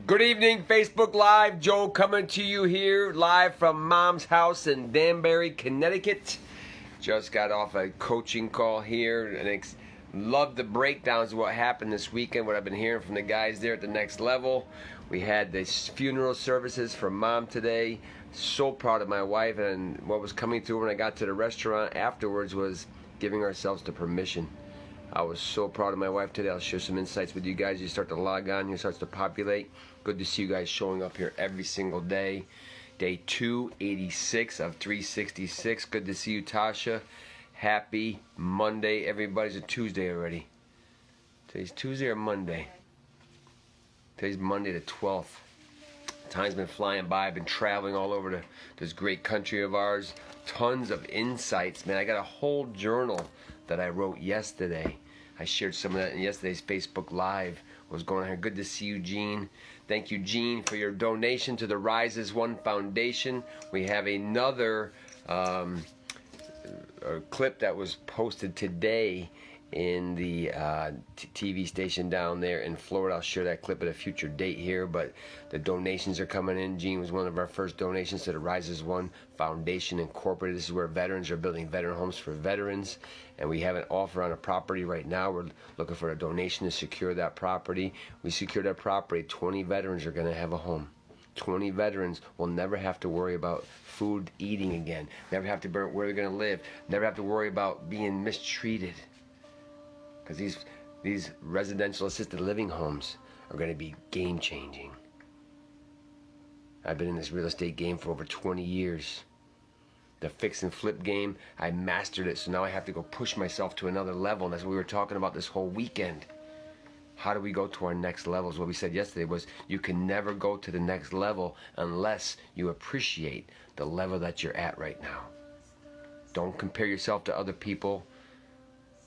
Good evening, Facebook Live. Joe coming to you here live from Mom's house in Danbury, Connecticut. Just got off a coaching call here and love the breakdowns of what happened this weekend, what I've been hearing from the guys there at the next level. We had the funeral services for Mom today. So proud of my wife, and what was coming through when I got to the restaurant afterwards was giving ourselves the permission. I was so proud of my wife today. I'll share some insights with you guys. You start to log on, it starts to populate. Good to see you guys showing up here every single day. Day 286 of 366. Good to see you, Tasha. Happy Monday. Everybody's a Tuesday already. Today's Tuesday or Monday? Today's Monday the 12th. Time's been flying by. I've been traveling all over this great country of ours. Tons of insights, man. I got a whole journal that I wrote yesterday. I shared some of that in yesterday's Facebook Live. What was going on here? Good to see you, Gene. Thank you, Gene, for your donation to the Rise as One Foundation. We have another clip that was posted today in the TV station down there in Florida. I'll share that clip at a future date here, but the donations are coming in. Gene was one of our first donations to the Rise as One Foundation Incorporated. This is where veterans are building veteran homes for veterans, and we have an offer on a property right now. We're looking for a donation to secure that property. We secure that property. 20 veterans are going to have a home. 20 veterans will never have to worry about food eating again, never have to worry where they're going to live, never have to worry about being mistreated. Because these residential assisted living homes are going to be game-changing. I've been in this real estate game for over 20 years. The fix and flip game, I mastered it, so now I have to go push myself to another level, and that's what we were talking about this whole weekend. How do we go to our next levels? What we said yesterday was you can never go to the next level unless you appreciate the level that you're at right now. Don't compare yourself to other people.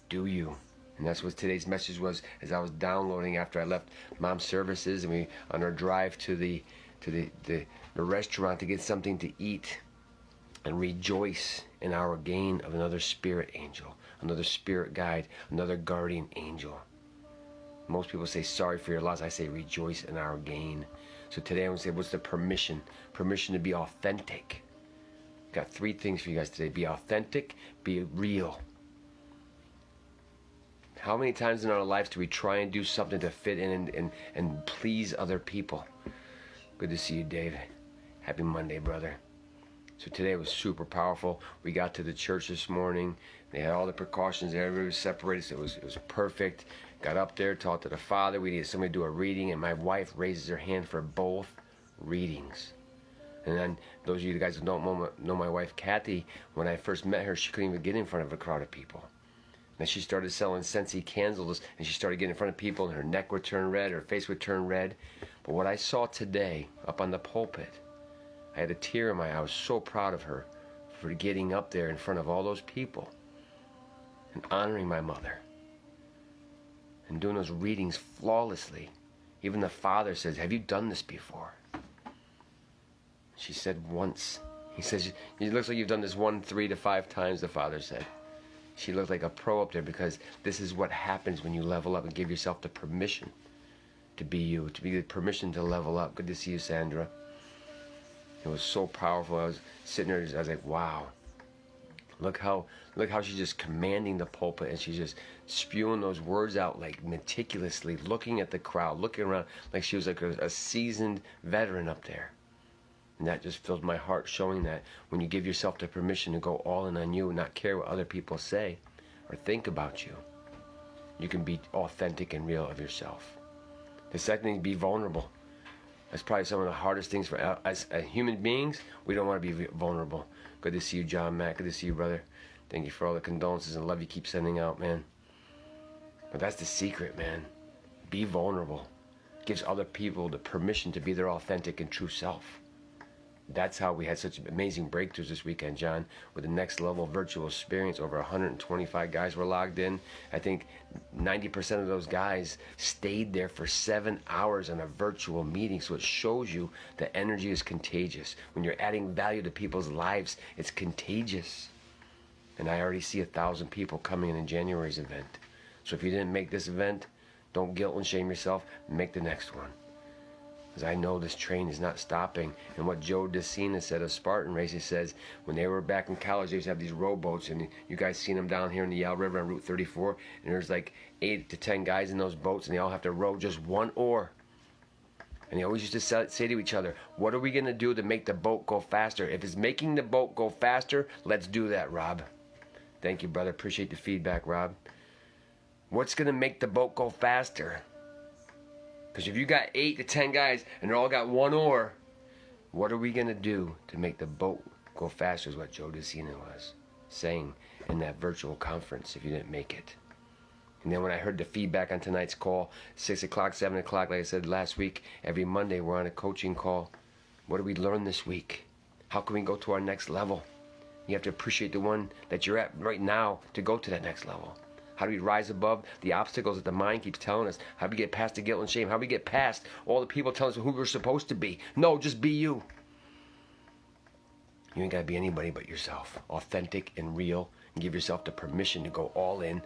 Do you? And that's what today's message was as I was downloading after I left Mom's services, and we on our drive to the restaurant to get something to eat and rejoice in our gain of another spirit angel, another spirit guide, another guardian angel. Most people say sorry for your loss. I say rejoice in our gain. So today I'm going to say, what's the permission? Permission to be authentic. Got 3 things for you guys today. Be authentic, be real. How many times in our lives do we try and do something to fit in and please other people? Good to see you, Dave. Happy Monday, brother. So today was super powerful. We got to the church this morning. They had all the precautions. Everybody was separated, so it was perfect. Got up there, talked to the Father. We needed somebody to do a reading, and my wife raises her hand for both readings. And then those of you guys who don't know my wife, Kathy, when I first met her, she couldn't even get in front of a crowd of people. Then she started selling Scentsy candles, and she started getting in front of people, and her neck would turn red, her face would turn red. But what I saw today up on the pulpit, I had a tear in my eye. I was so proud of her for getting up there in front of all those people and honoring my mother and doing those readings flawlessly. Even the Father says, have you done this before? She said once. He says, it looks like you've done this 3 to 5 times, the Father said. She looked like a pro up there, because this is what happens when you level up and give yourself the permission to be you, to be the permission to level up. Good to see you, Sandra. It was so powerful. I was sitting there, I was like, wow. Look how she's just commanding the pulpit, and she's just spewing those words out like meticulously, looking at the crowd, looking around like she was like a seasoned veteran up there. And that just filled my heart, showing that when you give yourself the permission to go all in on you and not care what other people say or think about you, you can be authentic and real of yourself. The second thing, be vulnerable. That's probably some of the hardest things for us as human beings. We don't want to be vulnerable. Good to see you, John Mack. Good to see you, brother. Thank you for all the condolences and love you keep sending out, man. But that's the secret, man. Be vulnerable. Gives other people the permission to be their authentic and true self. That's how we had such amazing breakthroughs this weekend, John, with the next level virtual experience. Over 125 guys were logged in. I think 90% of those guys stayed there for 7 hours on a virtual meeting. So it shows you that energy is contagious. When you're adding value to people's lives, it's contagious. And I already see 1,000 people coming in January's event. So if you didn't make this event, don't guilt and shame yourself. Make the next one. because I know this train is not stopping. And what Joe DeCina said of Spartan Race, he says when they were back in college, they used to have these rowboats, and you guys seen them down here in the Yale River on Route 34, and there's like 8 to 10 guys in those boats, and they all have to row just one oar. And they always used to say to each other, what are we going to do to make the boat go faster? If it's making the boat go faster, let's do that, Rob. Thank you, brother. Appreciate the feedback, Rob. What's going to make the boat go faster? Because if you got 8 to 10 guys and they all got one oar, what are we going to do to make the boat go faster is what Joe DeCina was saying in that virtual conference if you didn't make it. And then when I heard the feedback on tonight's call, 6 o'clock, 7 o'clock, like I said last week, every Monday we're on a coaching call. What did we learn this week? How can we go to our next level? You have to appreciate the one that you're at right now to go to that next level. How do we rise above the obstacles that the mind keeps telling us? How do we get past the guilt and shame? How do we get past all the people telling us who we're supposed to be? No, just be you. You ain't got to be anybody but yourself. Authentic and real. And give yourself the permission to go all in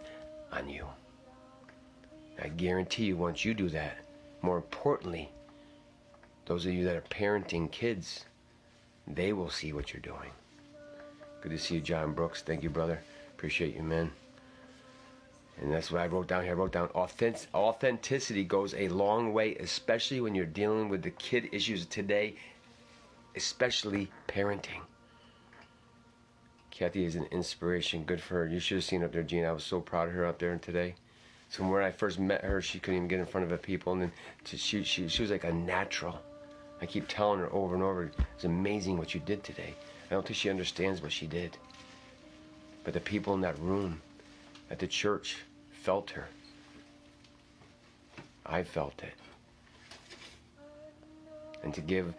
on you. I guarantee you once you do that, more importantly, those of you that are parenting kids, they will see what you're doing. Good to see you, John Brooks. Thank you, brother. Appreciate you, man. And that's what I wrote down here. I wrote down authenticity goes a long way, especially when you're dealing with the kid issues today, especially parenting. Kathy is an inspiration. Good for her. You should have seen her up there, Gene. I was so proud of her up there today. So when I first met her, she couldn't even get in front of the people, and then she was like a natural. I keep telling her over and over, it's amazing what you did today. I don't think she understands what she did. But the people in that room at the church felt her. I felt it. And to give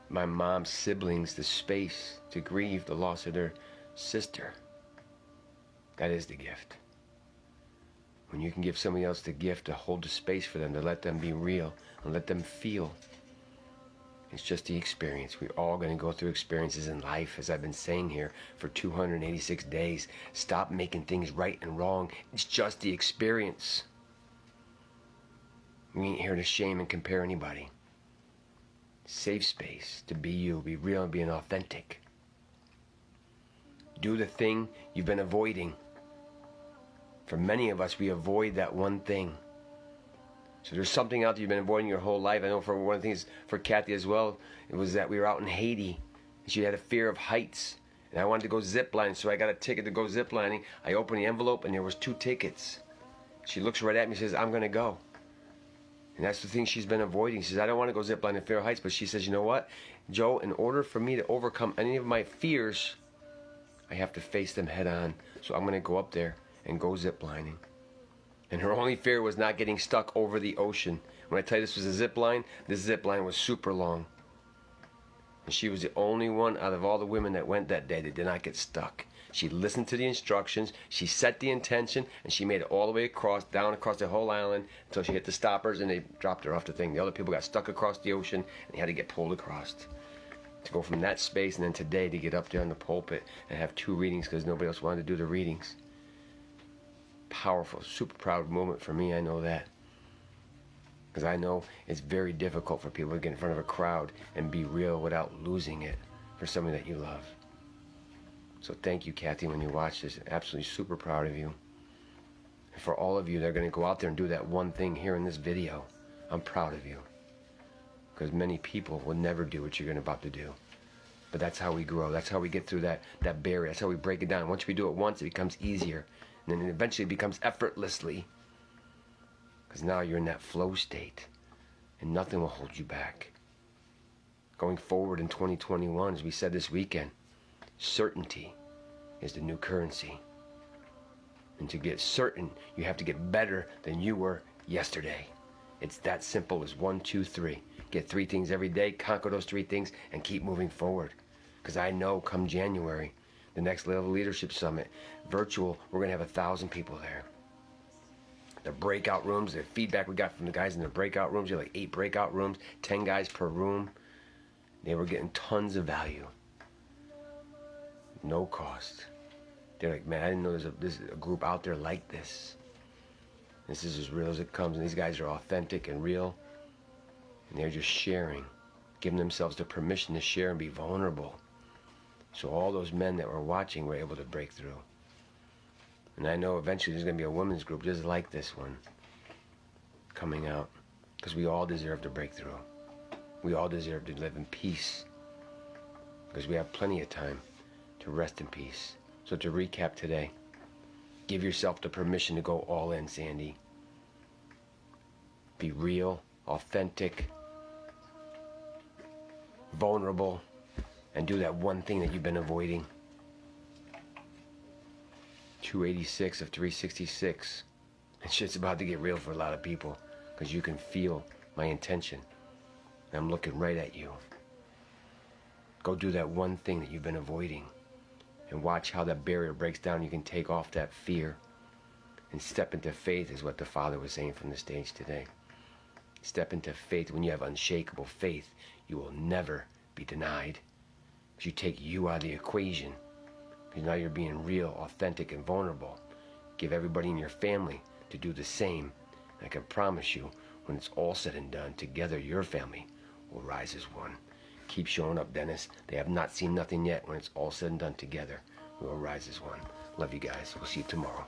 my mom's siblings the space to grieve the loss of their sister, that is the gift. When you can give somebody else the gift to hold the space for them, to let them be real and let them feel. It's just the experience. We're all going to go through experiences in life, as I've been saying here for 286 days. Stop making things right and wrong. It's just the experience. We ain't here to shame and compare anybody. Safe space to be you, be real, and being authentic. Do the thing you've been avoiding. For many of us, we avoid that one thing. So there's something out there you've been avoiding your whole life. I know for one of the things for Kathy as well, it was that we were out in Haiti, and she had a fear of heights. And I wanted to go ziplining, so I got a ticket to go ziplining. I opened the envelope, and there was 2 tickets. She looks right at me and says, I'm going to go. And that's the thing she's been avoiding. She says, I don't want to go ziplining in fear of heights. But she says, you know what, Joe, in order for me to overcome any of my fears, I have to face them head on. So I'm going to go up there and go ziplining. And her only fear was not getting stuck over the ocean. When I tell you this was a zip line, this zip line was super long. And she was the only one out of all the women that went that day that did not get stuck. She listened to the instructions, she set the intention, and she made it all the way across, down across the whole island until she hit the stoppers, and they dropped her off the thing. The other people got stuck across the ocean, and they had to get pulled across. To go from that space, and then today to get up there on the pulpit and have 2 readings because nobody else wanted to do the readings. Powerful, super proud moment for me, I know that. Because I know it's very difficult for people to get in front of a crowd and be real without losing it for somebody that you love. So thank you, Kathy, when you watch this. Absolutely super proud of you. And for all of you that are going to go out there and do that one thing here in this video, I'm proud of you. Because many people will never do what you're about to do. But that's how we grow. That's how we get through that barrier. That's how we break it down. Once we do it once, it becomes easier. And then it eventually becomes effortlessly. Because now you're in that flow state. And nothing will hold you back. Going forward in 2021, as we said this weekend, certainty is the new currency. And to get certain, you have to get better than you were yesterday. It's that simple as 1, 2, 3. Get 3 things every day, conquer those 3 things, and keep moving forward. Because I know come January, the Next Level Leadership Summit, virtual, we're going to have 1,000 people there. The breakout rooms, the feedback we got from the guys in the breakout rooms, you have like 8 breakout rooms, 10 guys per room. They were getting tons of value. No cost. They're like, man, I didn't know there's a group out there like this. This is as real as it comes, and these guys are authentic and real. And they're just sharing, giving themselves the permission to share and be vulnerable. So all those men that were watching were able to break through. And I know eventually there's going to be a women's group just like this one coming out, because we all deserve to break through. We all deserve to live in peace, because we have plenty of time to rest in peace. So to recap today, give yourself the permission to go all in, Sandy. Be real, authentic, vulnerable, and do that one thing that you've been avoiding. 286 of 366. And shit's about to get real for a lot of people, because you can feel my intention. And I'm looking right at you. Go do that one thing that you've been avoiding, and watch how that barrier breaks down. You can take off that fear and step into faith, is what the Father was saying from the stage today. Step into faith. When you have unshakable faith, you will never be denied. Because you take you out of the equation. Because now you're being real, authentic, and vulnerable. Give everybody in your family to do the same. And I can promise you, when it's all said and done, together your family will rise as one. Keep showing up, Dennis. They have not seen nothing yet. When it's all said and done, together we will rise as one. Love you guys. We'll see you tomorrow.